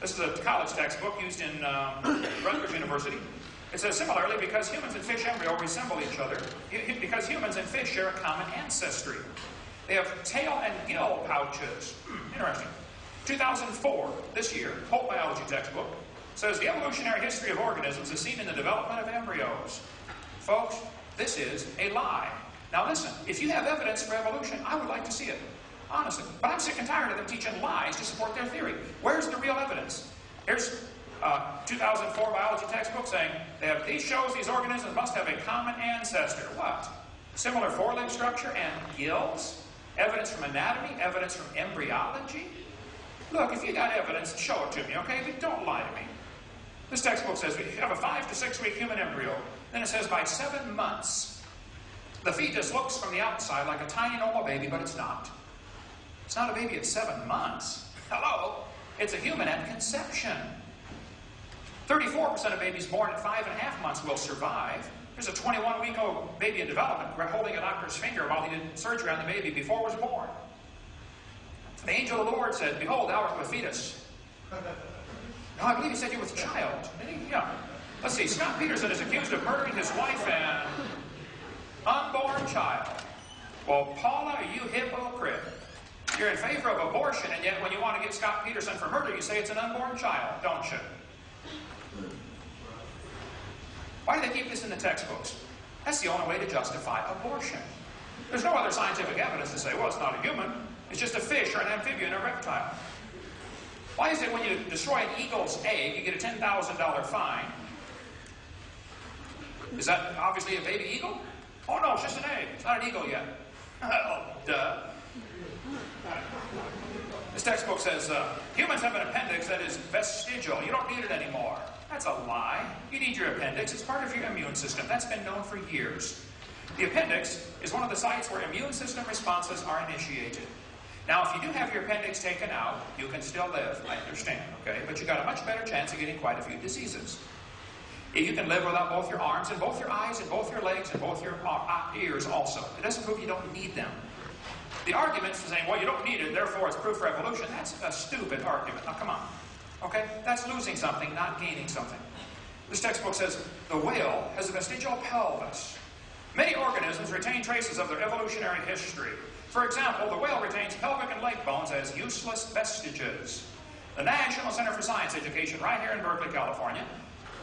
This is a college textbook used in Rutgers University. It says, similarly, because humans and fish embryo resemble each other, because humans and fish share a common ancestry. They have tail and gill pouches. Interesting. 2004, this year, Holt biology textbook, says the evolutionary history of organisms is seen in the development of embryos. Folks, this is a lie. Now listen, if you have evidence for evolution, I would like to see it. Honestly. But I'm sick and tired of them teaching lies to support their theory. Where's the real evidence? Here's 2004 biology textbook saying these shows these organisms must have a common ancestor. What? Similar foreleg structure and gills? Evidence from anatomy? Evidence from embryology? Look, if you got evidence, show it to me, okay? But don't lie to me. This textbook says we have a 5 to 6 week human embryo. Then it says by 7 months, the fetus looks from the outside like a tiny normal baby, but it's not. It's not a baby at 7 months. Hello? It's a human at conception. 34% of babies born at 5.5 months will survive. There's a 21-week-old baby in development holding a doctor's finger while he did surgery on the baby before it was born. The angel of the Lord said, behold, thou art with fetus. No, I believe he said you with child. Yeah. Let's see. Scott Peterson is accused of murdering his wife and unborn child. Well, Paula, you hypocrite. You're in favor of abortion, and yet when you want to get Scott Peterson for murder, you say it's an unborn child, don't you? Why do they keep this in the textbooks? That's the only way to justify abortion. There's no other scientific evidence to say, well, it's not a human. It's just a fish or an amphibian or a reptile. Why is it when you destroy an eagle's egg, you get a $10,000 fine? Is that obviously a baby eagle? Oh, no, it's just an egg. It's not an eagle yet. Oh, duh. This textbook says, humans have an appendix that is vestigial. You don't need it anymore. That's a lie. You need your appendix. It's part of your immune system. That's been known for years. The appendix is one of the sites where immune system responses are initiated. Now, if you do have your appendix taken out, you can still live. I understand, okay? But you've got a much better chance of getting quite a few diseases. You can live without both your arms and both your eyes and both your legs and both your ears also. It doesn't prove you don't need them. The argument for saying, well, you don't need it, therefore it's proof for evolution, that's a stupid argument. Now, come on. Okay? That's losing something, not gaining something. This textbook says, the whale has a vestigial pelvis. Many organisms retain traces of their evolutionary history. For example, the whale retains pelvic and leg bones as useless vestiges. The National Center for Science Education, right here in Berkeley, California.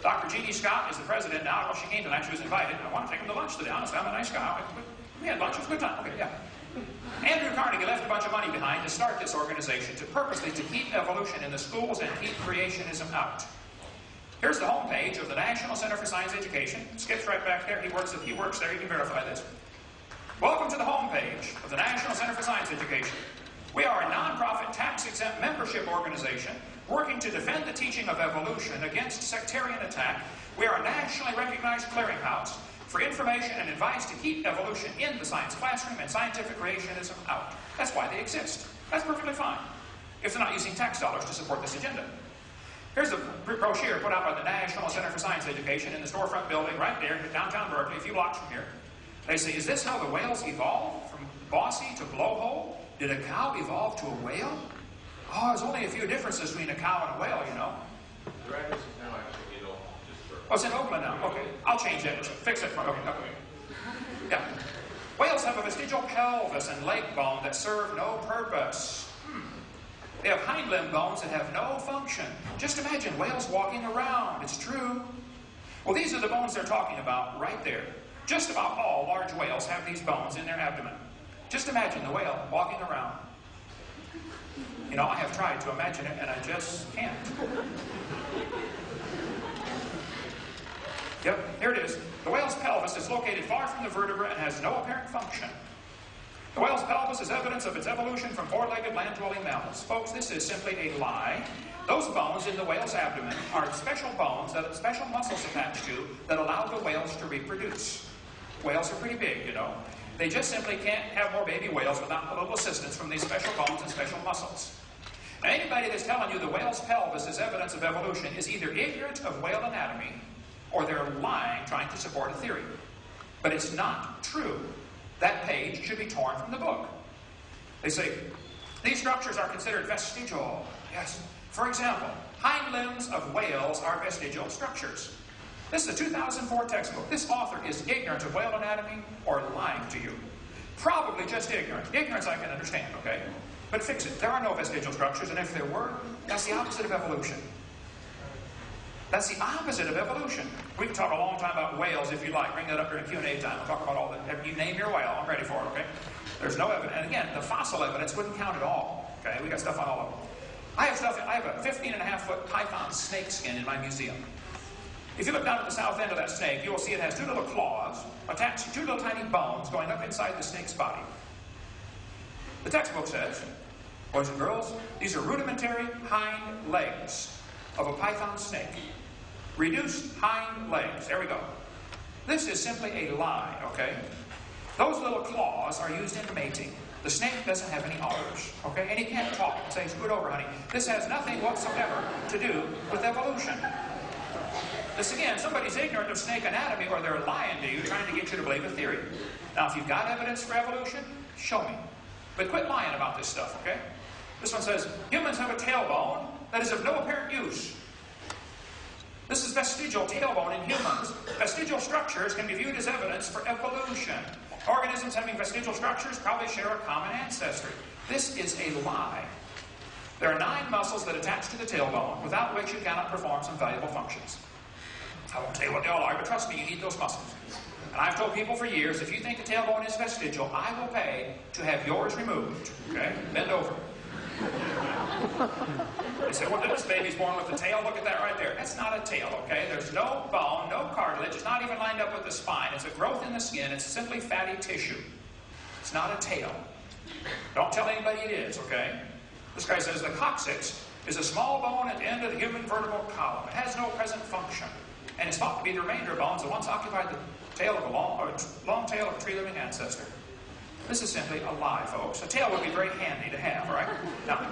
Dr. Jeannie Scott is the president now. Well, she came tonight. She was invited. I want to take him to lunch today. Honestly, I'm a nice guy. We had lunch. It was a good time. Okay, yeah. Andrew Carnegie left a bunch of money behind to start this organization purposely to keep evolution in the schools and keep creationism out. Here's the homepage of the National Center for Science Education. Skip's right back there. He works there. You can verify this. Welcome to the homepage of the National Center for Science Education. We are a non-profit, tax-exempt membership organization working to defend the teaching of evolution against sectarian attack. We are a nationally recognized clearinghouse for information and advice to keep evolution in the science classroom and scientific creationism out. That's why they exist. That's perfectly fine, if they're not using tax dollars to support this agenda. Here's a brochure put out by the National Center for Science Education in the storefront building right there in downtown Berkeley, a few blocks from here. They say, is this how the whales evolved? From bossy to blowhole? Did a cow evolve to a whale? Oh, there's only a few differences between a cow and a whale, you know. The address is now actually in Oakland. Oh, it's in Oakland now. Okay. I'll change it. Fix it. Okay. Yeah. Whales have a vestigial pelvis and leg bone that serve no purpose. They have hind limb bones that have no function. Just imagine whales walking around. It's true. Well, these are the bones they're talking about right there. Just about all large whales have these bones in their abdomen. Just imagine the whale walking around. You know, I have tried to imagine it, and I just can't. Yep, here it is. The whale's pelvis is located far from the vertebra and has no apparent function. The whale's pelvis is evidence of its evolution from four-legged land-dwelling mammals. Folks, this is simply a lie. Those bones in the whale's abdomen are special bones that have special muscles attached to that allow the whales to reproduce. Whales are pretty big, you know. They just simply can't have more baby whales without a little assistance from these special bones and special muscles. Now, anybody that's telling you the whale's pelvis is evidence of evolution is either ignorant of whale anatomy or they're lying trying to support a theory. But it's not true. That page should be torn from the book. They say, these structures are considered vestigial. Yes, For example, hind limbs of whales are vestigial structures. This is a 2004 textbook. This author is ignorant of whale anatomy or lying to you. Probably just ignorant. Ignorance I can understand, okay? But fix it. There are no vestigial structures, and if there were, that's the opposite of evolution. That's the opposite of evolution. We can talk a long time about whales if you like. Bring that up during Q&A time. We'll talk about all that. You name your whale. I'm ready for it, okay? There's no evidence. And again, the fossil evidence wouldn't count at all. Okay? We got stuff on all of them. I have a 15.5-foot python snake skin in my museum. If you look down at the south end of that snake, you will see it has two little claws attached to two little tiny bones going up inside the snake's body. The textbook says, boys and girls, these are rudimentary hind legs of a python snake. Reduced hind legs. There we go. This is simply a lie, okay? Those little claws are used in mating. The snake doesn't have any arms, okay? And he can't talk and say, scoot over, honey. This has nothing whatsoever to do with evolution. This, again, somebody's ignorant of snake anatomy, or they're lying to you, trying to get you to believe a theory. Now, if you've got evidence for evolution, show me. But quit lying about this stuff, okay? This one says, humans have a tailbone that is of no apparent use. This is vestigial tailbone in humans. Vestigial structures can be viewed as evidence for evolution. Organisms having vestigial structures probably share a common ancestry. This is a lie. There are 9 muscles that attach to the tailbone, without which you cannot perform some valuable functions. I won't tell you what they all are, but trust me, you need those muscles. And I've told people for years, if you think the tailbone is vestigial, I will pay to have yours removed. Okay? Bend over. They say, well, this baby's born with a tail. Look at that right there. That's not a tail, okay? There's no bone, no cartilage. It's not even lined up with the spine. It's a growth in the skin. It's simply fatty tissue. It's not a tail. Don't tell anybody it is, okay? This guy says the coccyx is a small bone at the end of the human vertebral column. It has no present function. And it's thought to be the remainder bones that once occupied the tail of a long tail of a tree-living ancestor. This is simply a lie, folks. A tail would be very handy to have, right? Now,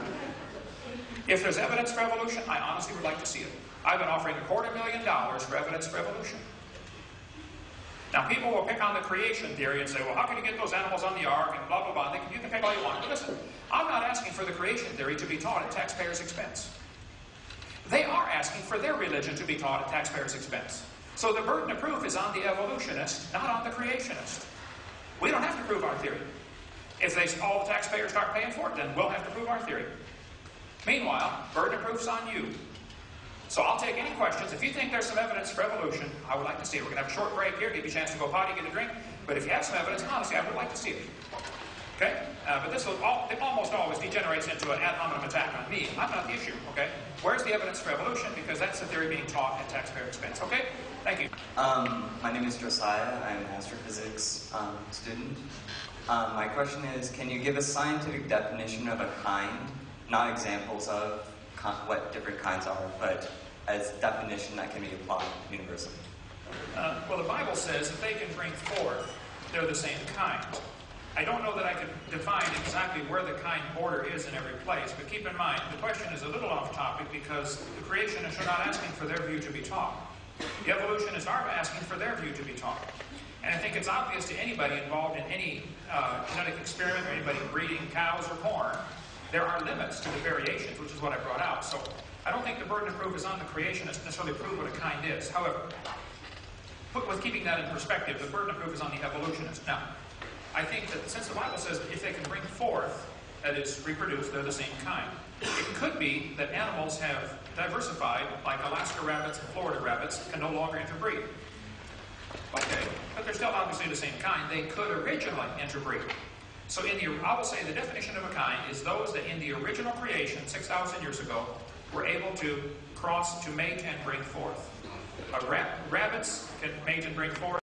if there's evidence for evolution, I honestly would like to see it. I've been offering $250,000 for evidence for evolution. Now, people will pick on the creation theory and say, well, how can you get those animals on the ark and blah, blah, blah. You can pick all you want. But listen, I'm not asking for the creation theory to be taught at taxpayers' expense. They are asking for their religion to be taught at taxpayers' expense. So the burden of proof is on the evolutionist, not on the creationist. We don't have to prove our theory. If all the taxpayers start paying for it, then we'll have to prove our theory. Meanwhile, burden of proof's on you. So I'll take any questions. If you think there's some evidence for evolution, I would like to see it. We're going to have a short break here, give you a chance to go potty, get a drink. But if you have some evidence, honestly, I would like to see it. Okay? But this it almost always degenerates into an ad hominem attack on me. I'm not the issue, okay? Where's the evidence for evolution? Because that's the theory being taught at taxpayer expense, okay? Thank you. My name is Josiah. I'm an astrophysics student. My question is, can you give a scientific definition of a kind? Not examples of what different kinds are, but as definition that can be applied universally. Well, the Bible says if they can bring forth, they're the same kind. I don't know that I can define exactly where the kind border is in every place, but keep in mind, the question is a little off topic because the creationists are not asking for their view to be taught. The evolutionists are asking for their view to be taught. And I think it's obvious to anybody involved in any genetic experiment or anybody breeding cows or corn, there are limits to the variations, which is what I brought out. So I don't think the burden of proof is on the creationists to necessarily prove what a kind is. However, with keeping that in perspective, the burden of proof is on the evolutionist. Now, I think that since the Bible says that if they can bring forth, that is, reproduce, they're the same kind, it could be that animals have diversified, like Alaska rabbits and Florida rabbits can no longer interbreed. Okay, but they're still obviously the same kind. They could originally interbreed. So I will say the definition of a kind is those that in the original creation, 6,000 years ago, were able to cross, to mate and bring forth. Rabbits can mate and bring forth.